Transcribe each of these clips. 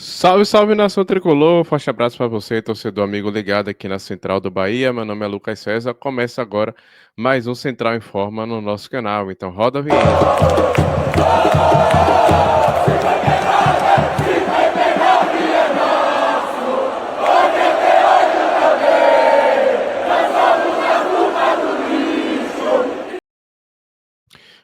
Salve, salve nação tricolor, forte abraço para você, torcedor amigo ligado aqui na Central do Bahia. Meu nome é Lucas César. Começa agora mais um Central em Forma no nosso canal. Então roda a vinheta.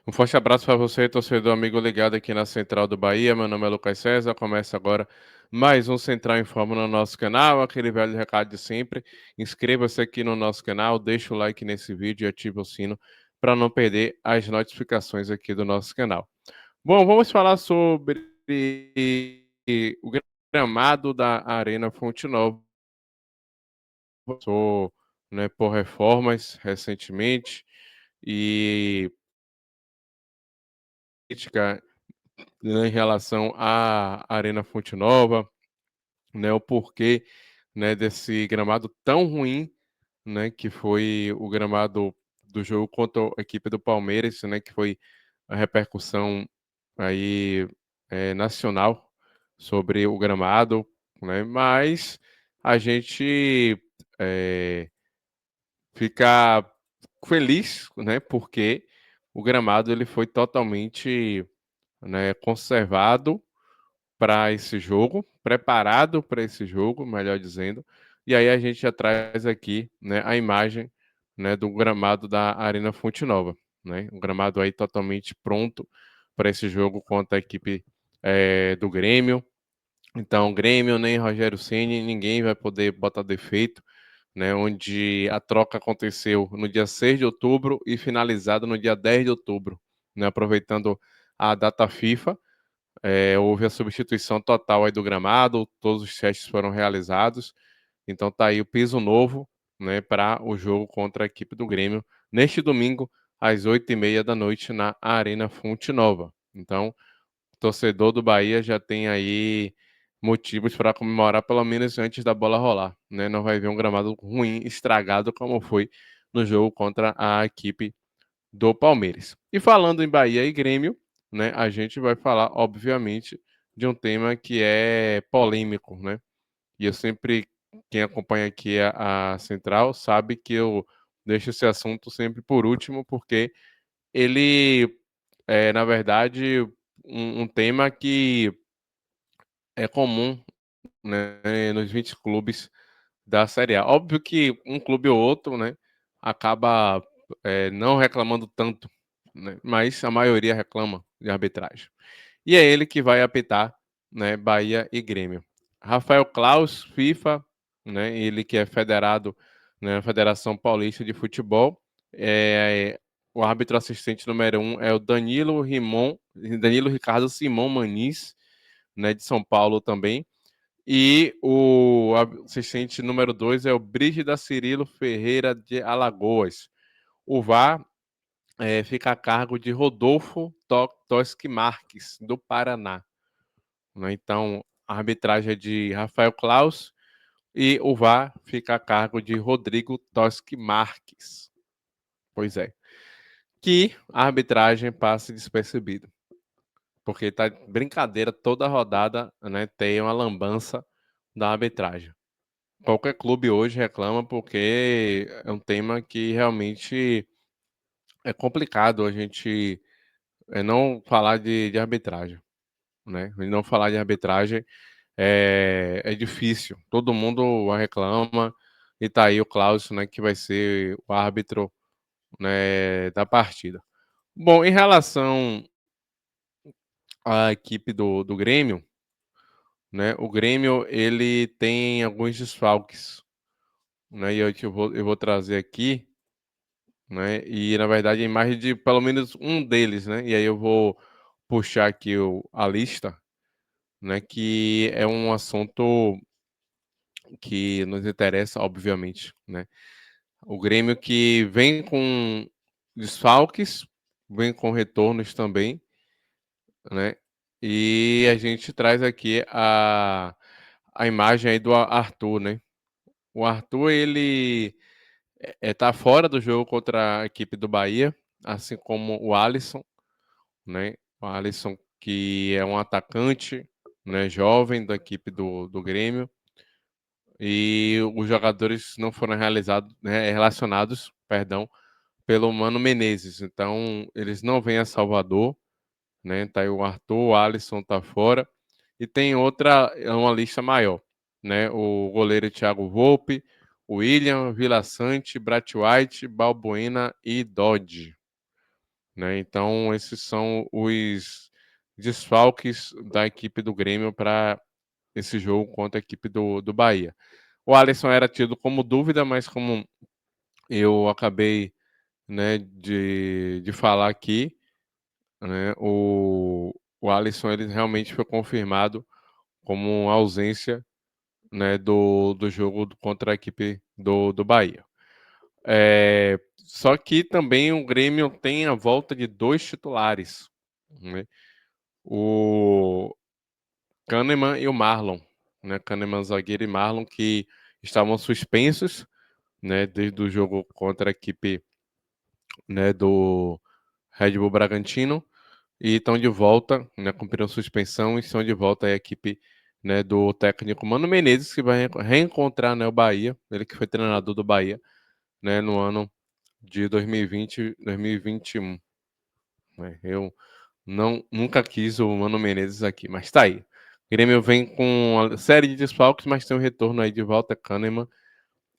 Um forte abraço para você, torcedor amigo ligado aqui na Central do Bahia. Meu nome é Lucas César. Começa agora mais um Central em Forma no nosso canal. Aquele velho recado de sempre. Inscreva-se aqui no nosso canal, deixa o like nesse vídeo e ative o sino para não perder as notificações aqui do nosso canal. Bom, vamos falar sobre o gramado da Arena Fonte Nova. Passou, né, por reformas recentemente e crítica, né, em relação à Arena Fonte Nova, né, o porquê, né, desse gramado tão ruim, né, que foi o gramado do jogo contra a equipe do Palmeiras, né, que foi a repercussão aí nacional sobre o gramado, né, mas a gente fica feliz, né, porque o gramado ele foi totalmente, né, conservado para esse jogo, preparado para esse jogo, melhor dizendo. E aí a gente já traz aqui, né, a imagem, né, do gramado da Arena Fonte Nova, né? Um gramado aí totalmente pronto para esse jogo contra a equipe do Grêmio. Então, Grêmio nem Rogério Ceni, ninguém vai poder botar defeito, né? Onde a troca aconteceu no dia 6 de outubro e finalizada no dia 10 de outubro, né? Aproveitando a data FIFA, houve a substituição total aí do gramado, todos os testes foram realizados, então tá aí o piso novo, né, para o jogo contra a equipe do Grêmio, neste domingo, às 8h30 da noite, na Arena Fonte Nova. Então, o torcedor do Bahia já tem aí motivos para comemorar pelo menos antes da bola rolar, né? Não vai ver um gramado ruim, estragado, como foi no jogo contra a equipe do Palmeiras. E falando em Bahia e Grêmio, né, a gente vai falar, obviamente, de um tema que é polêmico, né? E eu sempre, quem acompanha aqui a Central, sabe que eu deixo esse assunto sempre por último, porque ele é, na verdade, um tema que é comum, né, nos 20 clubes da Série A. Óbvio que um clube ou outro, né, acaba, não reclamando tanto, né, mas a maioria reclama de arbitragem. E é ele que vai apitar, né, Bahia e Grêmio. Rafael Claus, FIFA, né, ele que é federado, né, na Federação Paulista de Futebol, o árbitro assistente número 1 é o Danilo Ricardo Simão Maniz, né, de São Paulo também. E o assistente número 2 é o Brígida Cirilo Ferreira de Alagoas. O VAR fica a cargo de Rodolfo Toski Marques, do Paraná, né? Então, a arbitragem é de Rafael Claus e o VAR fica a cargo de Rodrigo Toski Marques. Pois é. Que a arbitragem passe despercebida. Porque tá brincadeira toda rodada, né? Tem uma lambança da arbitragem. Qualquer clube hoje reclama porque é um tema que realmente é complicado a gente não falar de arbitragem, né? E não falar de arbitragem é difícil. Todo mundo reclama e tá aí o Klaus, né, que vai ser o árbitro, né, da partida. Bom, em relação à equipe do Grêmio, né, o Grêmio ele tem alguns desfalques, né, e eu vou trazer aqui, né, e na verdade a imagem de pelo menos um deles, né, e aí eu vou puxar aqui a lista, né, que é um assunto que nos interessa, obviamente, né. O Grêmio que vem com desfalques, vem com retornos também, né, e a gente traz aqui a imagem aí do Arthur, né. O Arthur ele, tá fora do jogo contra a equipe do Bahia, assim como o Alisson, né. O Alisson que é um atacante, né, jovem da equipe do Grêmio, e os jogadores não foram relacionados, perdão, pelo Mano Menezes. Então, eles não vêm a Salvador, né? Tá aí o Arthur, o Alisson tá fora. E tem outra, uma lista maior, né? O goleiro Thiago Volpe, o William, Vila Sante, Brat White, Balbuena e Dodge, né? Então, esses são os desfalques da equipe do Grêmio para esse jogo contra a equipe do Bahia. O Alisson era tido como dúvida, mas como eu acabei, né, de falar aqui, né, o Alisson ele realmente foi confirmado como uma ausência, né, do jogo contra a equipe do Bahia. Só que também o Grêmio tem a volta de 2 titulares, né? O Kahneman e o Marlon, né? Kahneman zagueiro e Marlon que estavam suspensos, né, desde o jogo contra a equipe, né, do Red Bull Bragantino e estão de volta, né, cumpriram suspensão e estão de volta a equipe, né, do técnico Mano Menezes que vai reencontrar, né, o Bahia, ele que foi treinador do Bahia, né, no ano de 2020, 2021. Né? Eu nunca quis o Mano Menezes aqui, mas tá aí. O Grêmio vem com uma série de desfalques, mas tem um retorno aí de volta Kahneman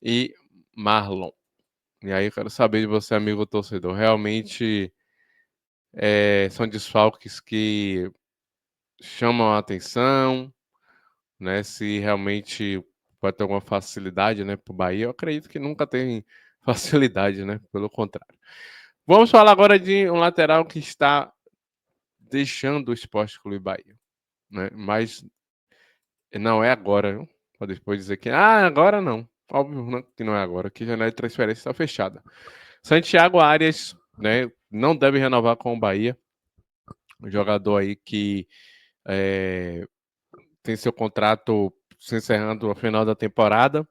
e Marlon. E aí eu quero saber de você, amigo torcedor, realmente são desfalques que chamam a atenção, né? Se realmente pode ter alguma facilidade, né, para o Bahia. Eu acredito que nunca tem facilidade, né? Pelo contrário. Vamos falar agora de um lateral que está deixando o Sport Clube Bahia, né? Mas não é agora, viu? Pode depois dizer que agora não. Óbvio que não é agora, que a janela de transferência está fechada. Santiago Arias, né, não deve renovar com o Bahia. Um jogador aí que tem seu contrato se encerrando no final da temporada.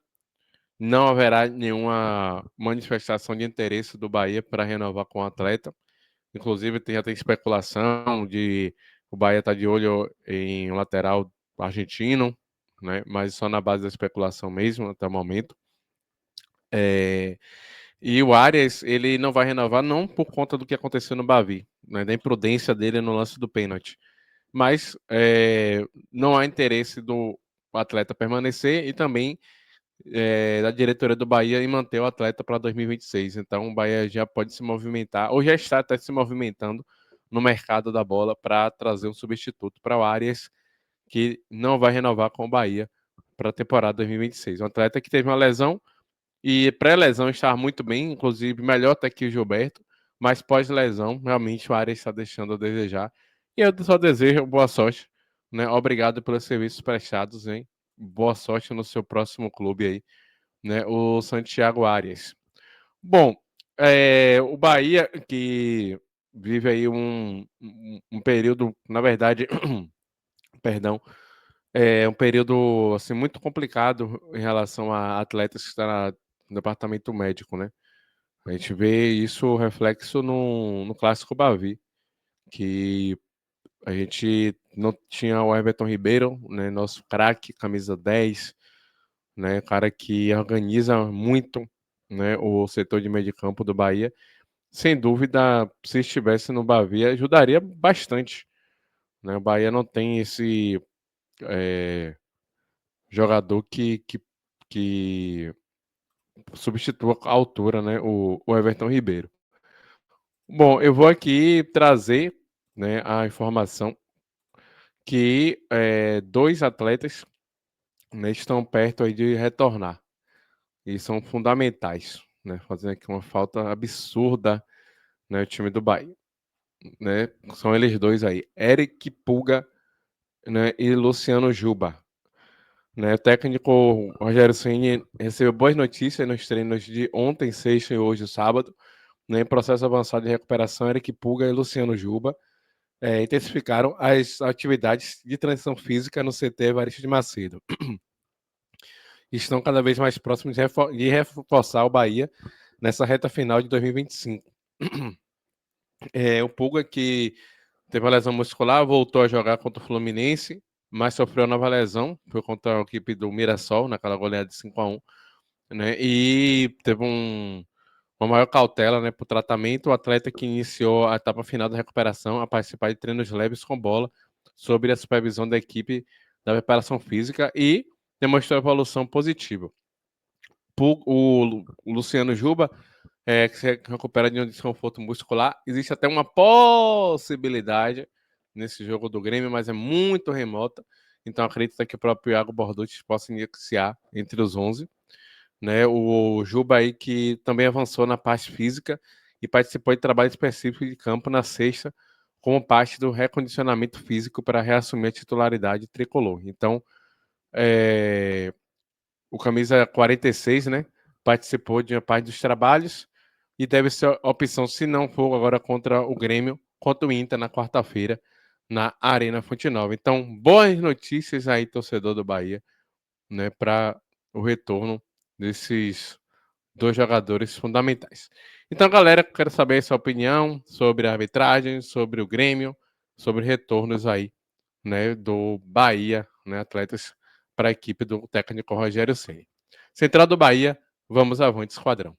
Não haverá nenhuma manifestação de interesse do Bahia para renovar com o atleta. Inclusive, já tem especulação de o Bahia estar de olho em um lateral argentino, né? Mas só na base da especulação mesmo, até o momento. E o Arias, ele não vai renovar não por conta do que aconteceu no Bavi, né? Da imprudência dele no lance do pênalti. Mas não há interesse do atleta permanecer e também da diretoria do Bahia em manter o atleta para 2026. Então o Bahia já pode se movimentar, ou já está até se movimentando no mercado da bola para trazer um substituto para o Arias, que não vai renovar com o Bahia para a temporada 2026. Um atleta que teve uma lesão e pré-lesão estava muito bem, inclusive melhor até que o Gilberto, mas pós-lesão, realmente o Arias está deixando a desejar. E eu só desejo boa sorte, né? Obrigado pelos serviços prestados, hein? Boa sorte no seu próximo clube aí, né? O Santiago Arias. Bom, o Bahia que vive aí um período, na verdade, perdão, um período assim muito complicado em relação a atletas que estão no departamento médico, né? A gente vê isso reflexo no clássico Bavi, que a gente não tinha o Everton Ribeiro, né? Nosso craque, camisa 10, né? Cara que organiza muito, né? O setor de meio de campo do Bahia. Sem dúvida, se estivesse no Bavi, ajudaria bastante, né? O Bahia não tem esse jogador que substitua a altura, né? O Everton Ribeiro. Bom, eu vou aqui trazer, né, a informação que 2 atletas, né, estão perto aí de retornar e são fundamentais, né, fazendo aqui uma falta absurda, né, o time do Bahia, né, são eles dois aí, Eric Pulga, né, e Luciano Juba, né, o técnico Rogério Ceni recebeu boas notícias nos treinos de ontem, sexta e hoje, sábado, né, em processo avançado de recuperação, Eric Pulga e Luciano Juba intensificaram as atividades de transição física no CT Evaristo de Macedo. Estão cada vez mais próximos de reforçar o Bahia nessa reta final de 2025. O Pulga, que teve uma lesão muscular, voltou a jogar contra o Fluminense, mas sofreu uma nova lesão, foi contra a equipe do Mirassol, naquela goleada de 5-1, né? E teve uma maior cautela, né, para o tratamento. O atleta que iniciou a etapa final da recuperação a participar de treinos leves com bola, sob a supervisão da equipe da preparação física e demonstrou evolução positiva. O Luciano Juba, que se recupera de um desconforto muscular, existe até uma possibilidade nesse jogo do Grêmio, mas é muito remota. Então acredito que o próprio Iago Borducci possa iniciar entre os 11. Né? O Juba aí que também avançou na parte física e participou de trabalho específico de campo na sexta, como parte do recondicionamento físico para reassumir a titularidade tricolor. Então, o camisa 46, né, participou de uma parte dos trabalhos e deve ser a opção, se não for agora contra o Grêmio, contra o Inter na quarta-feira, na Arena Fonte Nova. Então, boas notícias aí, torcedor do Bahia, né, para o retorno desses dois jogadores fundamentais. Então, galera, quero saber a sua opinião sobre a arbitragem, sobre o Grêmio, sobre retornos aí, né, do Bahia, né, atletas para a equipe do técnico Rogério Ceni. Central do Bahia, vamos avante, esquadrão.